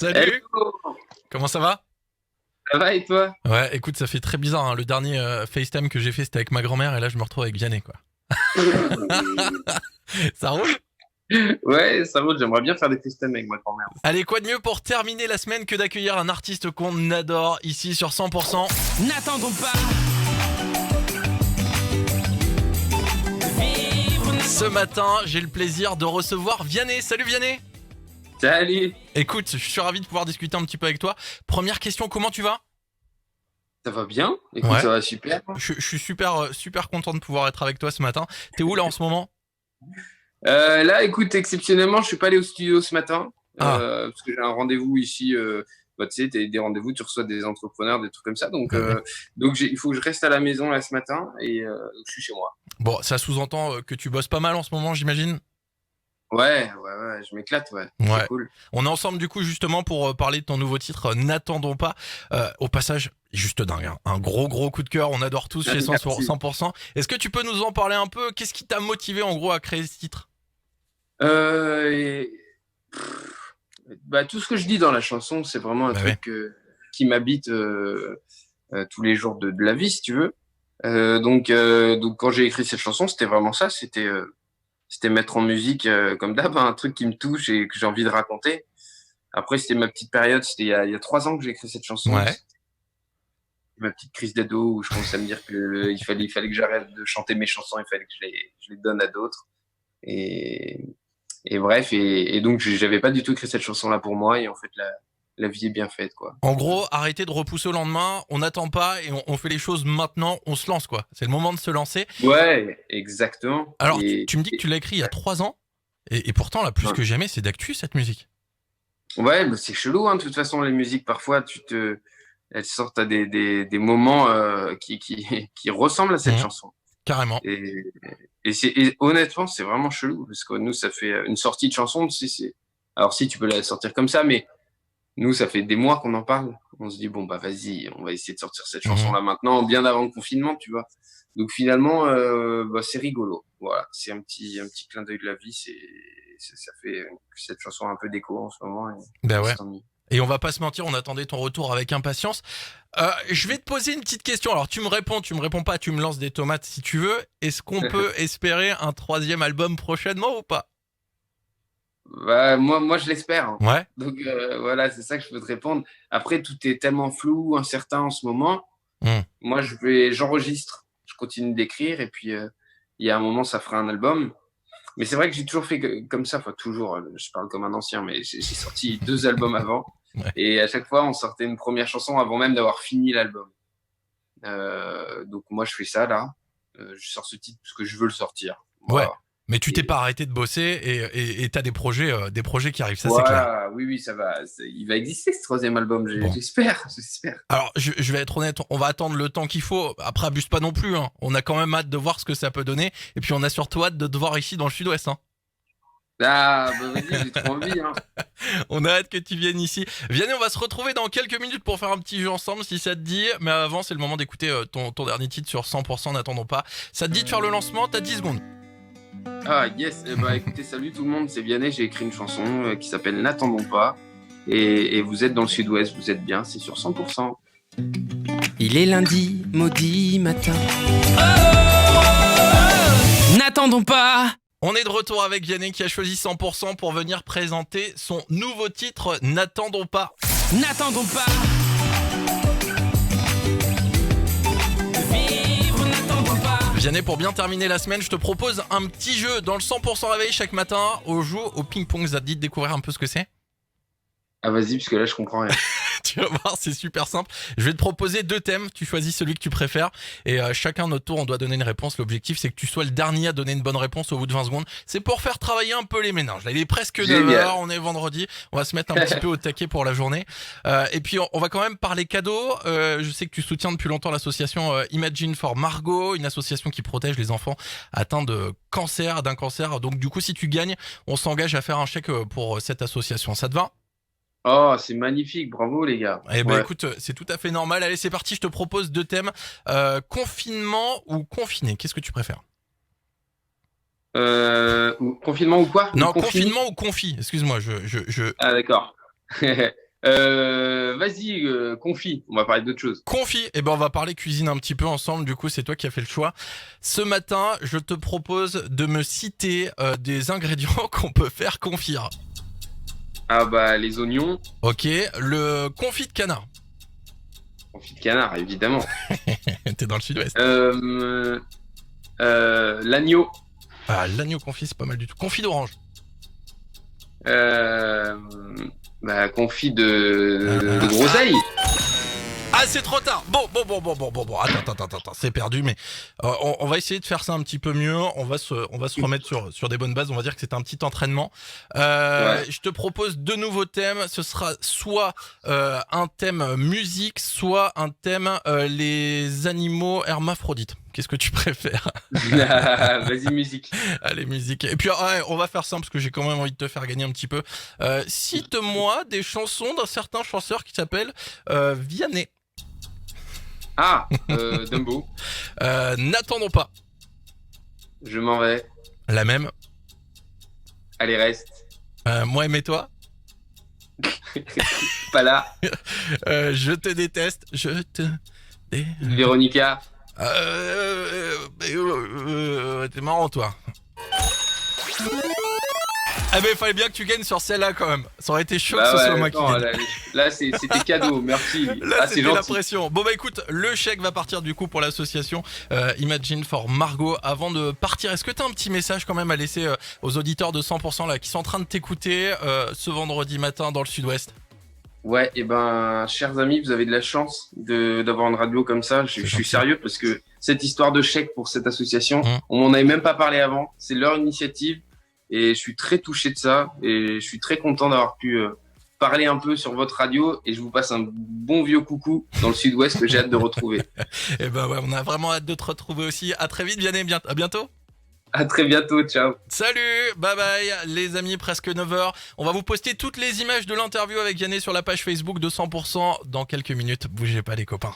Salut. Hello, Comment ça va? ça va et toi? Ouais, écoute, ça fait très bizarre, hein. Le dernier FaceTime que j'ai fait, c'était avec ma grand-mère, et là, je me retrouve avec Vianney, quoi. Ça roule? Ouais, ça roule, j'aimerais bien faire des FaceTime avec ma grand-mère. Allez, quoi de mieux pour terminer la semaine que d'accueillir un artiste qu'on adore ici sur 100%. N'attendons pas. Ce matin, j'ai le plaisir de recevoir Vianney. Salut Vianney. Salut, Écoute, je suis ravi de pouvoir discuter un petit peu avec toi. Première question, comment tu vas? ça va bien? Écoute, Ouais. ça va super. Je suis super content de pouvoir être avec toi ce matin. T'es où là en ce moment? Là, écoute, exceptionnellement, je suis pas allé au studio ce matin Ah, parce que j'ai un rendez-vous ici. Bah, tu sais, t'as des rendez-vous, tu reçois des entrepreneurs, des trucs comme ça. Donc, bah ouais. il faut que je reste à la maison là ce matin et donc je suis chez moi. Bon, ça sous-entend que tu bosses pas mal en ce moment, j'imagine? Ouais, je m'éclate, ouais. C'est Ouais. cool. On est ensemble du coup justement pour parler de ton nouveau titre N'attendons pas. Au passage, juste dingue, hein. Un gros coup de cœur, on adore tous chez Merci. 100%. Est-ce que tu peux nous en parler un peu? Qu'est-ce qui t'a motivé en gros à créer ce titre? Euh, et- Bah, tout ce que je dis dans la chanson, c'est vraiment un Bah ouais. truc qui m'habite tous les jours de la vie, si tu veux. Donc quand j'ai écrit cette chanson, c'était vraiment ça. C'était mettre en musique, comme d'hab, un truc qui me touche et que j'ai envie de raconter. Après, c'était ma petite période. C'était il y a 3 ans que j'ai écrit cette chanson. Ouais. C'était ma petite crise d'ado où je commençais à me dire que il fallait que j'arrête de chanter mes chansons. Il fallait que je les donne à d'autres. Et, et bref, et donc j'avais pas du tout écrit cette chanson-là pour moi. Et en fait, la vie est bien faite, quoi. En gros, arrêtez de repousser au lendemain, on n'attend pas et on fait les choses maintenant, on se lance quoi. C'est le moment de se lancer. Ouais, exactement. Alors, tu me dis que tu l'as écrit il y a 3 ans et pourtant là, plus Ouais, que jamais, c'est d'actu cette musique. ouais, bah, c'est chelou, hein. De toute façon, les musiques, parfois, elles sortent à des moments qui ressemblent à cette Mhm. chanson. Carrément. Et, et honnêtement, c'est vraiment chelou parce que nous, ça fait une sortie de chanson. Tu sais, alors si tu peux la sortir comme ça, mais nous, ça fait des mois qu'on en parle. On se dit bon bah vas-y, on va essayer de sortir cette chanson Mhm. là maintenant, bien avant le confinement, tu vois. Donc finalement, bah, c'est rigolo. Voilà, c'est un petit clin d'œil de la vie. Ça fait que cette chanson a un peu d'écho en ce moment Ben et ouais. c'est tant mieux. Et on va pas se mentir, on attendait ton retour avec impatience. Je vais te poser une petite question. Alors tu me réponds pas, tu me lances des tomates si tu veux. Est-ce qu'on peut espérer un troisième album prochainement ou pas? Bah, moi, je l'espère, hein. Ouais. Donc voilà, c'est ça que je peux te répondre. Après, tout est tellement flou, incertain en ce moment. Hmm. Moi, j'enregistre, je continue d'écrire et puis il y a un moment, ça fera un album. Mais c'est vrai que j'ai toujours fait comme ça, enfin toujours. Je parle comme un ancien, mais j'ai sorti 2 albums avant Ouais. et à chaque fois, on sortait une première chanson avant même d'avoir fini l'album. Donc moi, je fais ça là. Je sors ce titre parce que je veux le sortir. Ouais. Voilà. Mais tu t'es Et pas arrêté de bosser et t'as des projets qui arrivent, ça c'est clair. voilà, oui, ça va. Il va exister ce troisième album, Bon. j'espère. Alors, je vais être honnête, on va attendre le temps qu'il faut. Après, abuse pas non plus, hein. On a quand même hâte de voir ce que ça peut donner. Et puis, on a surtout hâte de te voir ici dans le sud-ouest, hein. Ah, bah vas-y, j'ai trop envie, hein. On a hâte que tu viennes ici. Vianney, on va se retrouver dans quelques minutes pour faire un petit jeu ensemble, si ça te dit. Mais avant, c'est le moment d'écouter ton dernier titre sur 100%, n'attendons pas. Ça te dit de faire le lancement, t'as 10 secondes. Ah, yes. Eh bah écoutez, salut tout le monde, c'est Vianney. J'ai écrit une chanson qui s'appelle N'attendons pas. Et vous êtes dans le sud-ouest, vous êtes bien, c'est sur 100%. Il est lundi, maudit matin. N'attendons pas. On est de retour avec Vianney qui a choisi 100% pour venir présenter son nouveau titre N'attendons pas. N'attendons pas. Vivre, n'attendons pas. Vianney, pour bien terminer la semaine, je te propose un petit jeu dans le 100% réveil chaque matin. On joue au ping-pong. Ça te dit de découvrir un peu ce que c'est? Ah, vas-y, parce que là, je comprends rien. Tu vas voir, c'est super simple. Je vais te proposer 2 thèmes. Tu choisis celui que tu préfères. Et chacun notre tour, on doit donner une réponse. L'objectif, c'est que tu sois le dernier à donner une bonne réponse au bout de 20 secondes. C'est pour faire travailler un peu les méninges. Là, il est presque 9 Génial. heures. On est vendredi. On va se mettre un petit peu au taquet pour la journée. Et puis, on va quand même parler cadeaux. Je sais que tu soutiens depuis longtemps l'association Imagine for Margot, une association qui protège les enfants atteints d'un cancer. Donc, du coup, si tu gagnes, on s'engage à faire un chèque pour cette association. Ça te va? Oh, c'est magnifique, bravo les gars. Eh ben Ouais. écoute, c'est tout à fait normal. Allez, c'est parti, je te propose 2 thèmes. Confinement ou confiné, qu'est-ce que tu préfères? Confinement ou quoi? Ou Non, confini? confinement ou confi, excuse-moi, je... Ah, d'accord. Vas-y, confie. On va parler d'autre chose. Confit, eh ben on va parler cuisine un petit peu ensemble, du coup c'est toi qui as fait le choix. Ce matin, je te propose de me citer des ingrédients qu'on peut faire confire. Ah bah les oignons, Ok, le confit de canard. confit de canard, évidemment. T'es dans le sud-ouest. L'agneau. Ah, l'agneau confit, c'est pas mal du tout. Confit d'orange. Euh, confit de groseille. Ah, c'est trop tard. Bon. Attends, c'est perdu, mais on va essayer de faire ça un petit peu mieux. On va se remettre sur des bonnes bases. On va dire que c'est un petit entraînement. Ouais. Je te propose deux nouveaux thèmes. Ce sera soit un thème musique, soit un thème les animaux hermaphrodites. Qu'est-ce que tu préfères? Vas-y, musique. Allez, musique. Et puis, ouais, on va faire ça parce que j'ai quand même envie de te faire gagner un petit peu. Cite-moi des chansons d'un certain chanteur qui s'appelle Vianney. Ah, Dumbo. N'attendons pas. Je m'en vais. La même. Allez, reste. Moi et toi. Pas là. Je te déteste. Je te Véronica. T'es marrant, toi. Ah mais il fallait bien que tu gagnes sur celle-là quand même. Ça aurait été chaud que ce soit moi qui gagne. Là, c'était cadeau, merci. Là, c'est c'était la gentil. pression. Bon bah écoute, le chèque va partir du coup pour l'association Imagine for Margot. Avant de partir, est-ce que t'as un petit message quand même à laisser aux auditeurs de 100% là qui sont en train de t'écouter ce vendredi matin dans le Sud-Ouest? Ouais, et ben, chers amis, vous avez de la chance d'avoir une radio comme ça. Je suis sérieux parce que cette histoire de chèque pour cette association, on m'en avait même pas parlé avant. C'est leur initiative et je suis très touché de ça et je suis très content d'avoir pu parler un peu sur votre radio et je vous passe un bon vieux coucou dans le Sud-Ouest que j'ai hâte de retrouver. Et ben ouais, on a vraiment hâte de te retrouver aussi. À très vite, Vianney, à bientôt. À très bientôt, ciao. Salut, bye bye les amis, presque 9h. On va vous poster toutes les images de l'interview avec Vianney sur la page Facebook de 100% dans quelques minutes. Bougez pas les copains.